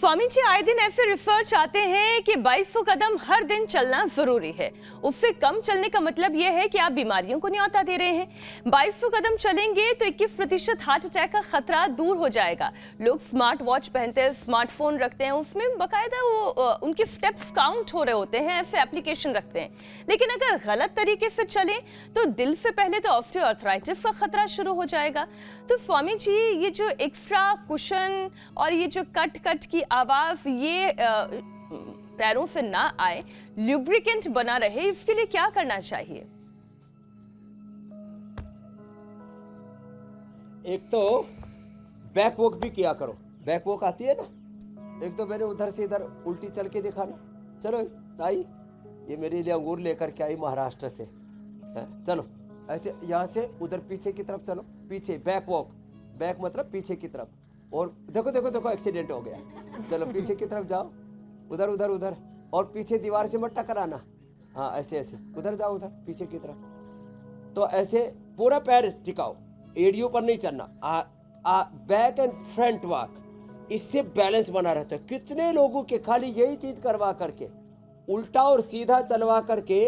स्वामी जी, आए दिन ऐसे रिसर्च आते हैं कि 2200 कदम हर दिन चलना जरूरी है। उससे कम चलने का मतलब यह है कि आप बीमारियों को न्योता दे रहे हैं। 2200 कदम चलेंगे तो 21% हार्ट अटैक का खतरा दूर हो जाएगा। लोग स्मार्ट वॉच पहनते हैं, स्मार्टफोन रखते हैं, उसमें बकायदा वो उनके स्टेप्स काउंट हो रहे होते हैं, ऐसे एप्लीकेशन रखते हैं। लेकिन अगर गलत तरीके से चलें तो दिल से पहले तो ऑस्टियोआर्थराइटिस का खतरा शुरू हो जाएगा। तो स्वामी जी, ये जो एक्स्ट्रा कुशन और ये जो कट कट की आवाज ये पैरों से ना आए, ल्यूब्रिकेंट बना रहे, इसके लिए क्या करना चाहिए? एक तो बैक वॉक भी किया करो। बैक वॉक आती है ना, एक तो मैंने उधर से इधर उल्टी चल के दिखाना। चलो ताई, ये मेरे लिए अंगूर लेकर के आई महाराष्ट्र से है। चलो ऐसे यहाँ से उधर पीछे की तरफ चलो, पीछे बैक वॉक। बैक मतलब पीछे की तरफ। और देखो देखो देखो, एक्सीडेंट हो गया। चलो पीछे की तरफ जाओ, उधर उधर उधर, और पीछे दीवार से मत टकराना। हाँ ऐसे ऐसे उधर जाओ, उधर पीछे की तरफ। तो ऐसे पूरा पैर टिकाओ, एड़ियों पर नहीं चलना। बैक एंड फ्रंट वॉक, इससे बैलेंस बना रहता है। कितने लोगों के खाली यही चीज करवा करके, उल्टा और सीधा चलवा करके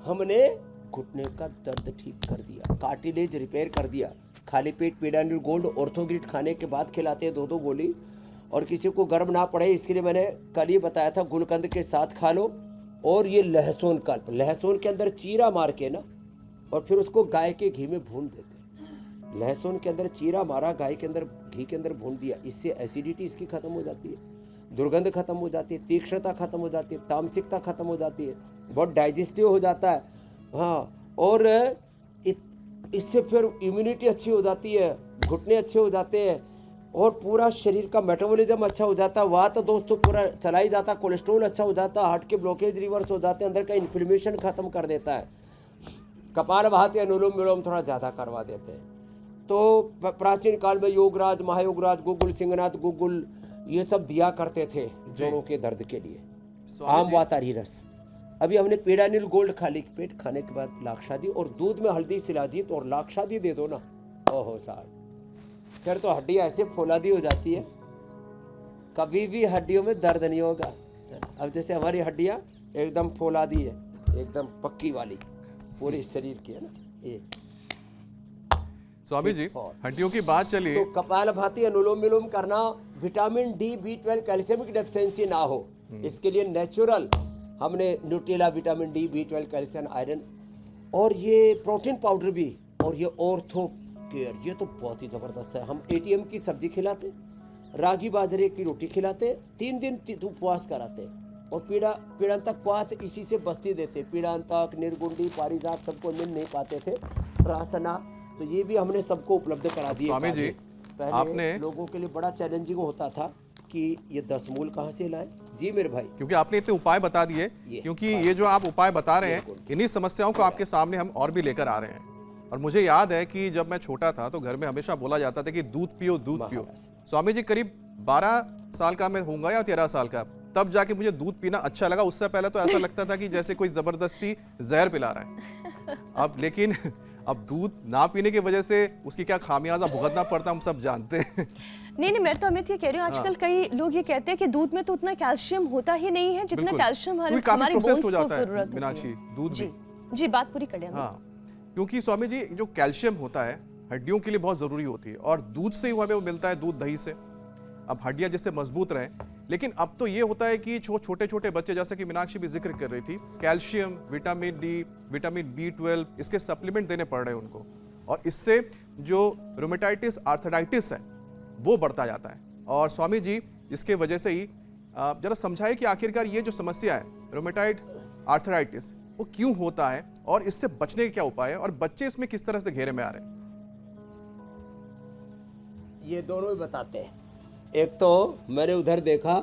हमने घुटने का दर्द ठीक कर दिया, कार्टिलेज रिपेयर कर दिया। खाली पेट पीडानिल गोल्ड ऑर्थोग्रिड खाने के बाद खिलाते हैं 2-2 गोली, और किसी को गर्म ना पड़े इसके लिए मैंने कल ही बताया था, गुलकंद के साथ खा लो। और ये लहसुन कल्प, लहसुन के अंदर चीरा मार के ना, और फिर उसको गाय के घी में भून देते। लहसुन के अंदर चीरा मारा, गाय के अंदर घी के अंदर भून दिया, इससे एसिडिटी इसकी खत्म हो जाती है, दुर्गंध खत्म हो जाती है, तीक्ष्णता खत्म हो जाती है, तामसिकता खत्म हो जाती है, बहुत डाइजेस्टिव हो जाता है। हाँ, और इससे फिर इम्यूनिटी अच्छी हो जाती है, घुटने अच्छे हो जाते हैं, और पूरा शरीर का मेटाबॉलिज्म अच्छा हो जाता है। वहाँ तो दोस्तों पूरा चला ही जाता, कोलेस्ट्रॉल अच्छा हो जाता है, हार्ट के ब्लॉकेज रिवर्स हो जाते हैं, अंदर का इन्फ्लेमेशन खत्म कर देता है। कपालभाति अनुलोम विलोम थोड़ा ज़्यादा करवा देते हैं। तो प्राचीन काल में योगराज, महायोगराज, गुगुल सिंहनाथ गुगुल ये सब दिया करते थे जोड़ों के दर्द के लिए, आम वातारी रस। अभी हमने पीडानिल गोल्ड खाली पेट खाने के बाद लाक्षादी और दूध में हल्दी शिलाजीत और लाक्षादी दे दो ना, ओहो साहब, फिर तो हड्डी ऐसे फौलादी हो जाती है, कभी भी हड्डियों में दर्द नहीं होगा। अब जैसे हमारी हड्डियां एकदम फौलादी है, एकदम पक्की वाली पूरे शरीर की है ना ये। स्वामी जी, हड्डियों की बात चली तो कपालभाति अनुलोम विलोम करना, विटामिन डी, B12, कैल्शियम की डेफिशिएंसी ना हो, इसके लिए नेचुरल हमने Nutrela, vitamin D, B12, calcium, iron, और ये प्रोटीन पाउडर भी, और ये ऑर्थो केयर, ये तो बहुत ही ज़बरदस्त है। हम ATM की सब्जी खिलाते, रागी बाजरे की रोटी खिलाते, 3 दिन उपवास कराते, और पीड़ांतक क्वाथ इसी से बस्ती देते। पीड़ांतक, निर्गुंडी, पारिजात सबको मिल नहीं पाते थे, रासना, तो ये भी हमने सबको उपलब्ध करा दिए। स्वामी जी, पहले आपने लोगों के लिए बड़ा चैलेंजिंग होता था कि ये 10 मूल कहाँ से लाए। जी मेरे भाई, क्योंकि आपने इतने उपाय बता दिए, क्योंकि ये जो आप उपाय बता रहे हैं, इन्हीं समस्याओं को आपके सामने हम और भी लेकर आ रहे हैं। और मुझे याद है कि जब मैं छोटा था तो घर में हमेशा बोला जाता था कि दूध पियो, दूध पियो। स्वामी जी, करीब 12 साल का मैं होऊंगा या 13 साल का, तब जाके मुझे दूध पीना अच्छा लगा। उससे पहले तो ऐसा लगता था कि जैसे कोई जबरदस्ती जहर पिला रहा है। अब लेकिन अब दूध ना पीने की वजह से उसकी क्या खामियाजा भुगतना पड़ता हम सब जानते हैं। नहीं, मैं तो अमित ये कह रही हूँ, आजकल कई लोग ये कहते हैं कि दूध में तो उतना कैल्शियम होता ही नहीं है जितना कैल्शियम हमारी बोन्स को जरूरत है। मीनाक्षी, दूध जी जी, बात पूरी करें। हाँ, क्योंकि स्वामी जी, जो कैल्शियम होता है हड्डियों के लिए बहुत जरूरी होती है, और दूध से ही हमें वो मिलता है, दूध दही से। अब हड्डियां जिससे मजबूत रहें, लेकिन अब तो ये होता है कि छोटे छोटे बच्चे, जैसे कि मीनाक्षी भी जिक्र कर रही थी, calcium, vitamin D, vitamin B12 इसके सप्लीमेंट देने पड़ रहे हैं उनको, और इससे जो रूमेटाइटिस, आर्थराइटिस है वो बढ़ता जाता है। और स्वामी जी, इसके वजह से ही जरा समझाइए कि आखिरकार ये जो समस्या है रूमेटाइड आर्थराइटिस, वो क्यों होता है और इससे बचने के क्या उपाय है, और बच्चे इसमें किस तरह से घेरे में आ रहे हैं? ये दोनों ही बताते हैं। एक तो मैंने उधर देखा,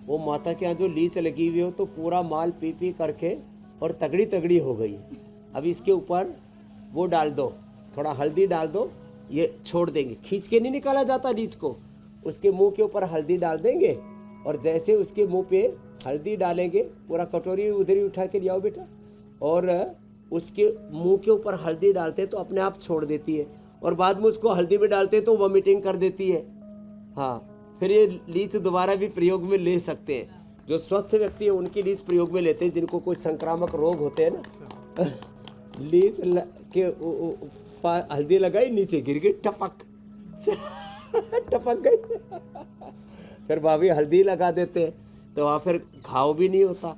वो माता के यहाँ जो लीच लगी हुई हो तो पूरा माल पी पी करके और तगड़ी तगड़ी हो गई। अब इसके ऊपर वो डाल दो, थोड़ा हल्दी डाल दो, ये छोड़ देंगे, खींच के नहीं निकाला जाता लीच को, उसके मुंह के ऊपर हल्दी डाल देंगे, और जैसे उसके मुंह पे हल्दी डालेंगे, पूरा कटोरी उधर ही उठा के ले आओ बेटा, और उसके मुंह के ऊपर हल्दी डालते तो अपने आप छोड़ देती है, और बाद में उसको हल्दी में डालते तो वॉमिटिंग कर देती है। हाँ, फिर ये लीच दोबारा भी प्रयोग में ले सकते हैं। जो स्वस्थ व्यक्ति है उनकी लीच प्रयोग में लेते हैं, जिनको कोई संक्रामक रोग होते हैं ना लीच के हल्दी लगाई, नीचे गिर गई, टपक टपक गई फिर भाभी हल्दी लगा देते हैं तो वहाँ फिर घाव भी नहीं होता,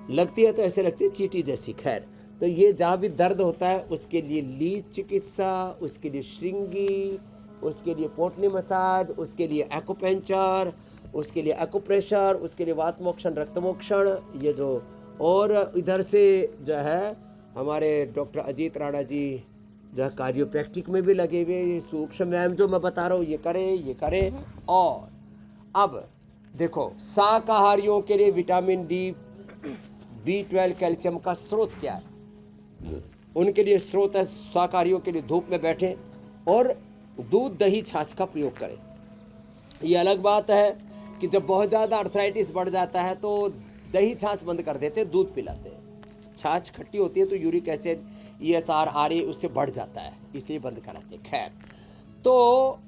लगती है तो ऐसे लगती है चींटी जैसी। खैर, तो ये जहाँ भी दर्द होता है उसके लिए लीच चिकित्सा, उसके लिए श्रृंगी, उसके लिए पोटली मसाज, उसके लिए एक्यूपंक्चर, उसके लिए एक्यूप्रेशर, उसके लिए वात मोक्षण, रक्त मोक्षण, ये जो, और इधर से जो है हमारे डॉक्टर अजीत राणा जी जो है कार्डियोप्रैक्टिक में भी लगे हुए, ये सूक्ष्म व्यायाम जो मैं बता रहा हूँ ये करें। और अब देखो, शाकाहारियों के लिए विटामिन डी, B12, कैल्शियम का स्रोत क्या है? उनके लिए स्रोत है, शाकाहारियों के लिए धूप में बैठें और दूध दही छाछ का प्रयोग करें। ये अलग बात है कि जब बहुत ज़्यादा अर्थराइटिस बढ़ जाता है तो दही छाछ बंद कर देते हैं, दूध पिलाते हैं। छाछ खट्टी होती है तो यूरिक एसिड, ESR, RA उससे बढ़ जाता है, इसलिए बंद कराते हैं। खैर, तो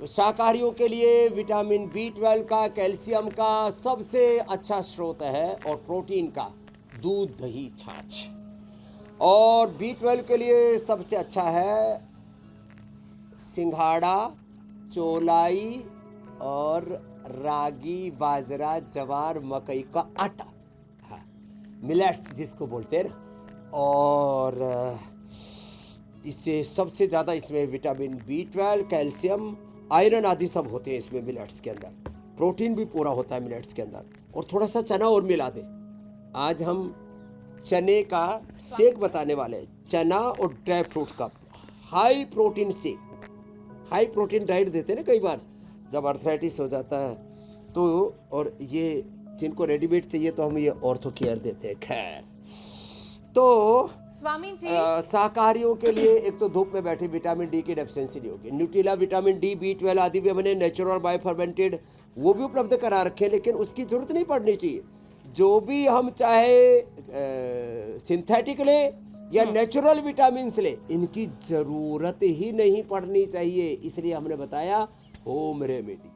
शाकाहारियों के लिए विटामिन B12 का, कैल्शियम का सबसे अच्छा स्रोत है, और प्रोटीन का दूध दही छाछ। और B12 के लिए सबसे अच्छा है सिंघाड़ा, चौलाई और रागी, बाजरा, जवार, मकई का आटा, हाँ, मिलेट्स जिसको बोलते हैं ना। और इससे सबसे ज़्यादा इसमें विटामिन B12, कैल्शियम, आयरन आदि सब होते हैं इसमें मिलेट्स के अंदर। प्रोटीन भी पूरा होता है मिलेट्स के अंदर। और थोड़ा सा चना और मिला दें। आज हम चने का शेक बताने वाले हैं, चना और ड्राई फ्रूट का high protein shake. High protein diet देते हैं ना कई बार जब अर्थराइटिस हो जाता है तो, और ये जिनको रेडीमेड चाहिए तो हम ये ऑर्थो केयर देते हैं। खैर, तो स्वामी जी, शाकाहारियों के लिए एक तो धूप में बैठे विटामिन डी की डेफिशिएंसी नहीं होगी। न्यूट्रिला, विटामिन डी, B12 आदि भी हमने नेचुरल बाय फर्मेंटेड वो भी उपलब्ध करा रखे हैं, लेकिन उसकी जरूरत नहीं पड़नी चाहिए। जो भी हम चाहे सिंथेटिक ले या नेचुरल विटामिन ले, इनकी जरूरत ही नहीं पड़नी चाहिए। इसलिए हमने बताया होम रेमेडी।